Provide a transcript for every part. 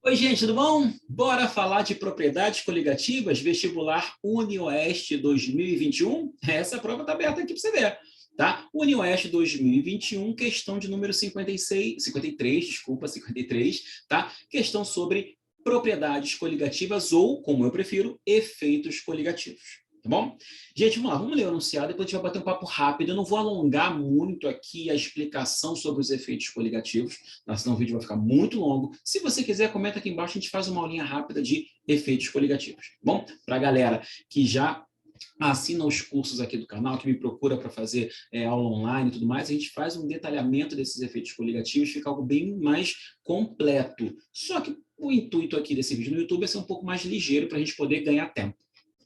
Oi, gente, tudo bom? Bora falar de propriedades coligativas, vestibular UniOeste 2021? Essa prova está aberta aqui para você ver, tá? UniOeste 2021, questão de número 53, tá? Questão sobre propriedades coligativas ou, como eu prefiro, efeitos coligativos. Tá bom? Gente, vamos lá, vamos ler o enunciado, depois a gente vai bater um papo rápido. Eu não vou alongar muito aqui a explicação sobre os efeitos coligativos, tá? Senão o vídeo vai ficar muito longo. Se você quiser, comenta aqui embaixo, a gente faz uma aulinha rápida de efeitos coligativos. Bom, para a galera que já assina os cursos aqui do canal, que me procura para fazer aula online e tudo mais, a gente faz um detalhamento desses efeitos coligativos, fica algo bem mais completo. Só que o intuito aqui desse vídeo no YouTube é ser um pouco mais ligeiro para a gente poder ganhar tempo.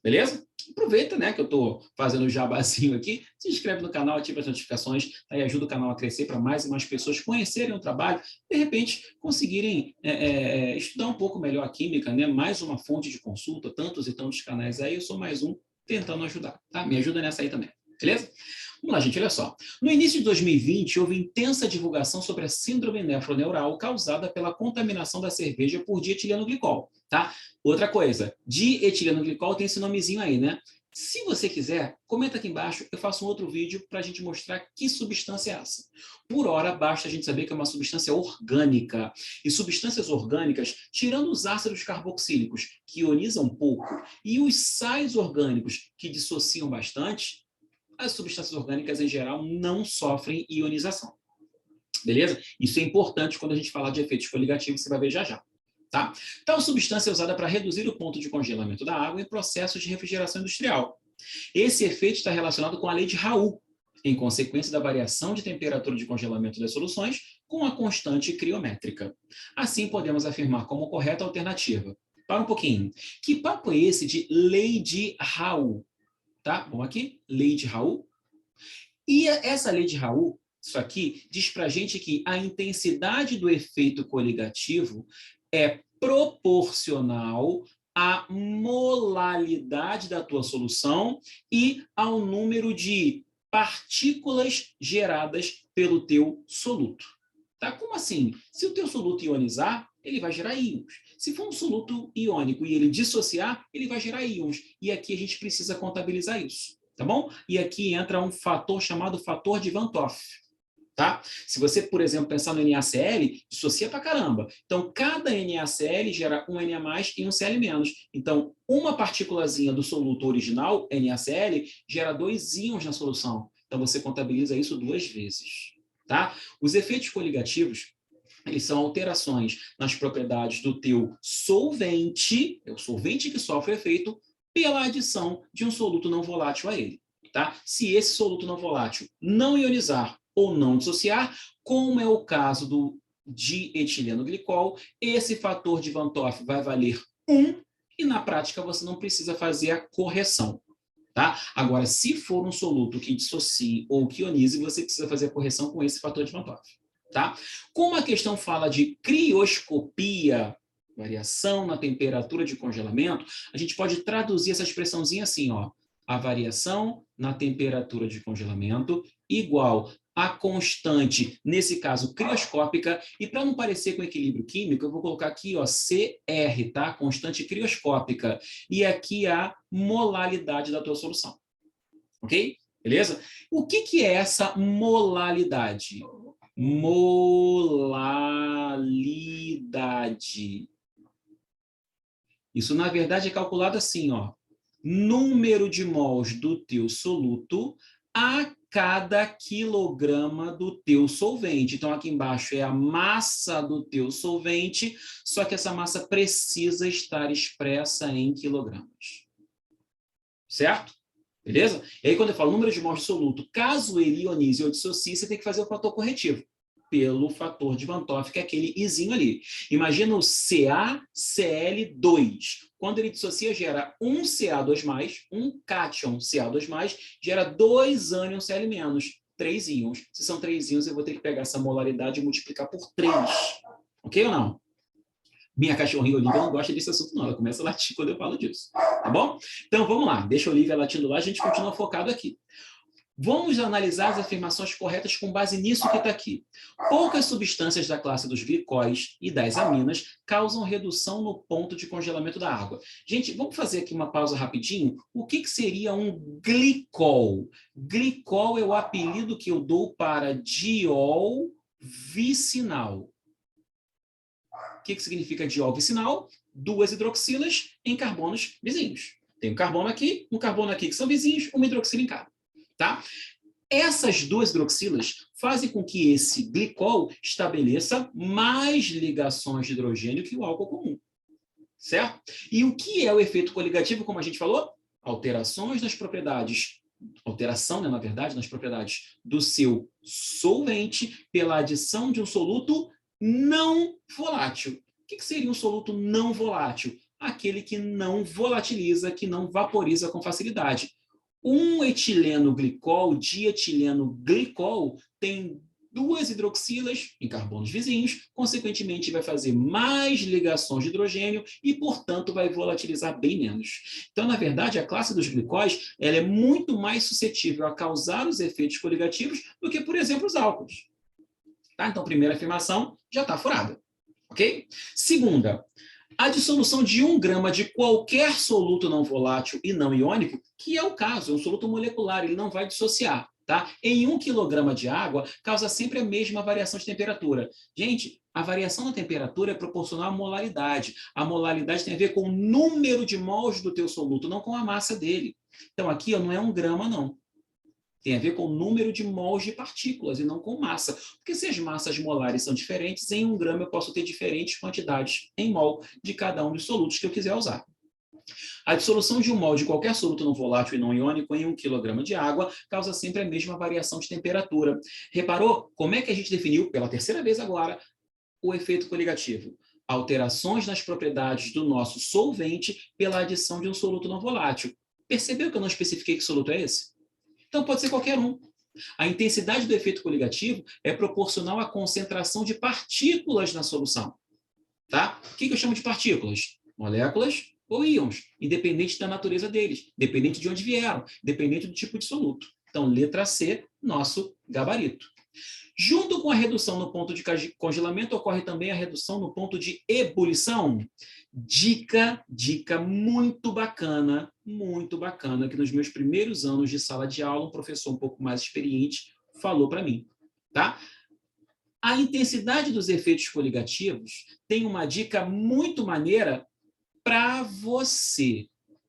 Beleza? Aproveita, né, que eu estou fazendo o jabazinho aqui, se inscreve no canal, ativa as notificações, aí ajuda o canal a crescer para mais e mais pessoas conhecerem o trabalho, de repente conseguirem estudar um pouco melhor a química, né, mais uma fonte de consulta, tantos e tantos canais aí, eu sou mais um tentando ajudar, tá? Me ajuda nessa aí também, beleza? Vamos lá, gente, olha só. No início de 2020, houve intensa divulgação sobre a síndrome nefroneural causada pela contaminação da cerveja por dietileno glicol, tá? Outra coisa, dietileno glicol tem esse nomezinho aí, né? Se você quiser, comenta aqui embaixo, eu faço um outro vídeo para a gente mostrar que substância é essa. Por hora, basta a gente saber que é uma substância orgânica. E substâncias orgânicas, tirando os ácidos carboxílicos, que ionizam pouco, e os sais orgânicos, que dissociam bastante, as substâncias orgânicas, em geral, não sofrem ionização. Beleza? Isso é importante quando a gente falar de efeitos coligativos, você vai ver já já. Tá? Tal substância é usada para reduzir o ponto de congelamento da água em processos de refrigeração industrial. Esse efeito está relacionado com a lei de Raoult, em consequência da variação de temperatura de congelamento das soluções com a constante criométrica. Assim, podemos afirmar como correta a alternativa. Para um pouquinho. Que papo é esse de lei de Raoult? Tá? Vamos aqui, lei de Raoult. E essa lei de Raoult, isso aqui, diz para a gente que a intensidade do efeito coligativo é proporcional à molalidade da tua solução e ao número de partículas geradas pelo teu soluto. Tá? Como assim? Se o teu soluto ionizar, ele vai gerar íons. Se for um soluto iônico e ele dissociar, ele vai gerar íons. E aqui a gente precisa contabilizar isso, tá bom? E aqui entra um fator chamado fator de Van 't Hoff. Tá? Se você, por exemplo, pensar no NaCl, dissocia pra caramba. Então, cada NaCl gera um Na+, e um Cl-. Então, uma partículazinha do soluto original, NaCl, gera 2 íons na solução. Então, você contabiliza isso 2 vezes. Tá? Os efeitos coligativos, eles são alterações nas propriedades do teu solvente, é o solvente que sofre efeito, pela adição de um soluto não volátil a ele. Tá? Se esse soluto não volátil não ionizar ou não dissociar, como é o caso do dietileno glicol, esse fator de Van 't Hoff vai valer 1 e na prática você não precisa fazer a correção. Tá? Agora, se for um soluto que dissocie ou que ionize, você precisa fazer a correção com esse fator de Van 't Hoff. Tá? Como a questão fala de crioscopia, variação na temperatura de congelamento, a gente pode traduzir essa expressãozinha assim, ó, a variação na temperatura de congelamento igual a constante, nesse caso, crioscópica, e para não parecer com equilíbrio químico, eu vou colocar aqui, ó, CR, tá? Constante crioscópica, e aqui a molalidade da tua solução. Ok? Beleza? O que é essa molalidade? Molalidade. Isso, na verdade, é calculado assim, ó. Número de mols do teu soluto a cada quilograma do teu solvente. Então, aqui embaixo é a massa do teu solvente, só que essa massa precisa estar expressa em quilogramas. Certo? Beleza? E aí, quando eu falo número de mols de soluto, caso ele ionize ou dissocie, você tem que fazer o fator corretivo pelo fator de Van 't Hoff, que é aquele izinho ali. Imagina o CaCl2. Quando ele dissocia, gera um Ca2+, um cátion Ca2+, gera 2 ânions Cl-, 3 íons. Se são 3 íons, eu vou ter que pegar essa molaridade e multiplicar por 3. Ok ou não? Minha cachorrinha Olivia não gosta desse assunto, não. Ela começa a latir quando eu falo disso. Tá bom? Então, vamos lá. Deixa a Olivia latindo lá, a gente continua focado aqui. Vamos analisar as afirmações corretas com base nisso que está aqui. Poucas substâncias da classe dos glicóis e das aminas causam redução no ponto de congelamento da água. Gente, vamos fazer aqui uma pausa rapidinho. O que seria um glicol? Glicol é o apelido que eu dou para diol vicinal. O que significa diol vicinal? Duas hidroxilas em carbonos vizinhos. Tem um carbono aqui que são vizinhos, uma hidroxila em cada. Tá? Essas duas hidroxilas fazem com que esse glicol estabeleça mais ligações de hidrogênio que o álcool comum. Certo? E o que é o efeito coligativo, como a gente falou? Alterações nas propriedades, alteração, né, na verdade, nas propriedades do seu solvente pela adição de um soluto não volátil. O que seria um soluto não volátil? Aquele que não volatiliza, que não vaporiza com facilidade. Um etileno glicol, dietileno glicol, tem duas hidroxilas em carbonos vizinhos, consequentemente vai fazer mais ligações de hidrogênio e, portanto, vai volatilizar bem menos. Então, na verdade, a classe dos glicóis ela é muito mais suscetível a causar os efeitos coligativos do que, por exemplo, os álcools. Tá? Então, primeira afirmação já está furada. Ok? Segunda, a dissolução de 1 grama de qualquer soluto não volátil e não iônico, que é o caso, é um soluto molecular, ele não vai dissociar, tá? Em 1 quilograma de água, causa sempre a mesma variação de temperatura. Gente, a variação da temperatura é proporcional à molaridade. A molaridade tem a ver com o número de mols do teu soluto, não com a massa dele. Então, aqui ó, não é 1 grama, não. Tem a ver com o número de mols de partículas e não com massa. Porque se as massas molares são diferentes, em 1 grama eu posso ter diferentes quantidades em mol de cada um dos solutos que eu quiser usar. A dissolução de 1 mol de qualquer soluto não volátil e não iônico em 1 quilograma de água causa sempre a mesma variação de temperatura. Reparou como é que a gente definiu, pela terceira vez agora, o efeito coligativo? Alterações nas propriedades do nosso solvente pela adição de um soluto não volátil. Percebeu que eu não especifiquei que soluto é esse? Então, pode ser qualquer um. A intensidade do efeito coligativo é proporcional à concentração de partículas na solução. Tá? O que eu chamo de partículas? Moléculas ou íons, independente da natureza deles, dependente de onde vieram, dependente do tipo de soluto. Então, letra C, nosso gabarito. Junto com a redução no ponto de congelamento, ocorre também a redução no ponto de ebulição. Dica muito bacana, que nos meus primeiros anos de sala de aula, um professor um pouco mais experiente falou para mim. Tá? A intensidade dos efeitos coligativos tem uma dica muito maneira para você.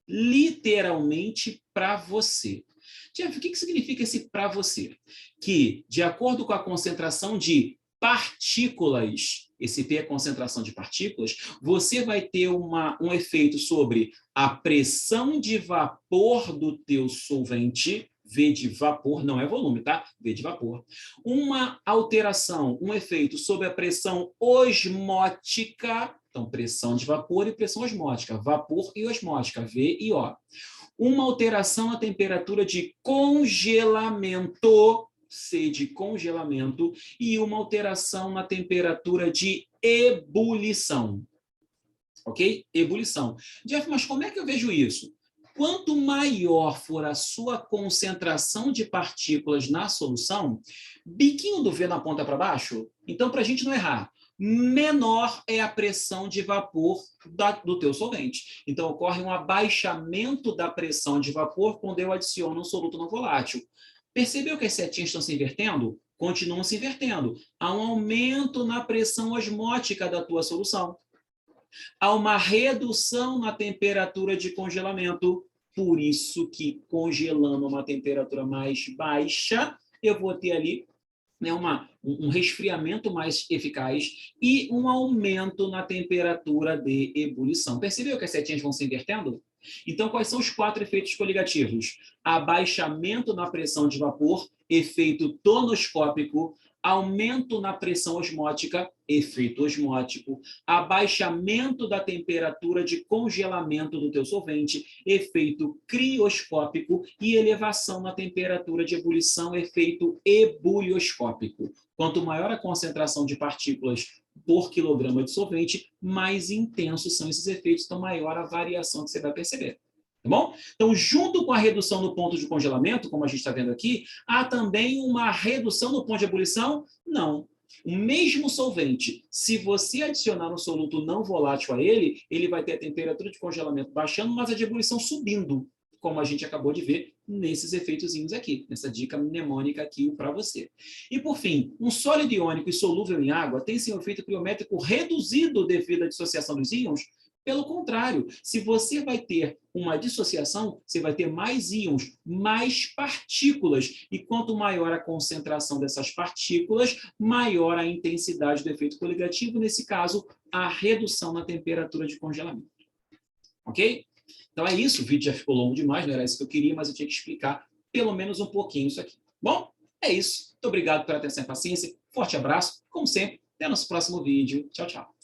Literalmente para você. Jeff, o que significa esse para você? Que, de acordo com a concentração de partículas, esse P é a concentração de partículas, você vai ter um efeito sobre a pressão de vapor do teu solvente, V de vapor, não é volume, tá? V de vapor. Uma alteração, um efeito sobre a pressão osmótica, então pressão de vapor e pressão osmótica, vapor e osmótica, V e O. Uma alteração na temperatura de congelamento, C de congelamento, e uma alteração na temperatura de ebulição. Ok? Ebulição. Jeff, mas como é que eu vejo isso? Quanto maior for a sua concentração de partículas na solução, biquinho do V na ponta para baixo, então, para a gente não errar, menor é a pressão de vapor do teu solvente. Então, ocorre um abaixamento da pressão de vapor quando eu adiciono um soluto não volátil. Percebeu que as setinhas estão se invertendo? Continuam se invertendo. Há um aumento na pressão osmótica da tua solução. Há uma redução na temperatura de congelamento. Por isso que, congelando a uma temperatura mais baixa, eu vou ter ali um resfriamento mais eficaz e um aumento na temperatura de ebulição. Percebeu que as setinhas vão se invertendo? Então, quais são os 4 efeitos coligativos? Abaixamento na pressão de vapor, efeito tonoscópico, aumento na pressão osmótica, efeito osmótico, abaixamento da temperatura de congelamento do teu solvente, efeito crioscópico e elevação na temperatura de ebulição, efeito ebulioscópico. Quanto maior a concentração de partículas por quilograma de solvente, mais intensos são esses efeitos, então maior a variação que você vai perceber. Tá bom? Então, junto com a redução no ponto de congelamento, como a gente está vendo aqui, há também uma redução no ponto de ebulição? Não. O mesmo solvente, se você adicionar um soluto não volátil a ele, ele vai ter a temperatura de congelamento baixando, mas a de ebulição subindo, como a gente acabou de ver nesses efeitozinhos aqui, nessa dica mnemônica aqui para você. E, por fim, um sólido iônico e solúvel em água tem seu efeito criométrico reduzido devido à dissociação dos íons? Pelo contrário, se você vai ter uma dissociação, você vai ter mais íons, mais partículas, e quanto maior a concentração dessas partículas, maior a intensidade do efeito coligativo, nesse caso, a redução na temperatura de congelamento. Ok? Então é isso, o vídeo já ficou longo demais, não era isso que eu queria, mas eu tinha que explicar pelo menos um pouquinho isso aqui. Bom, é isso. Muito obrigado pela atenção e paciência. Forte abraço, como sempre, até nosso próximo vídeo. Tchau, tchau.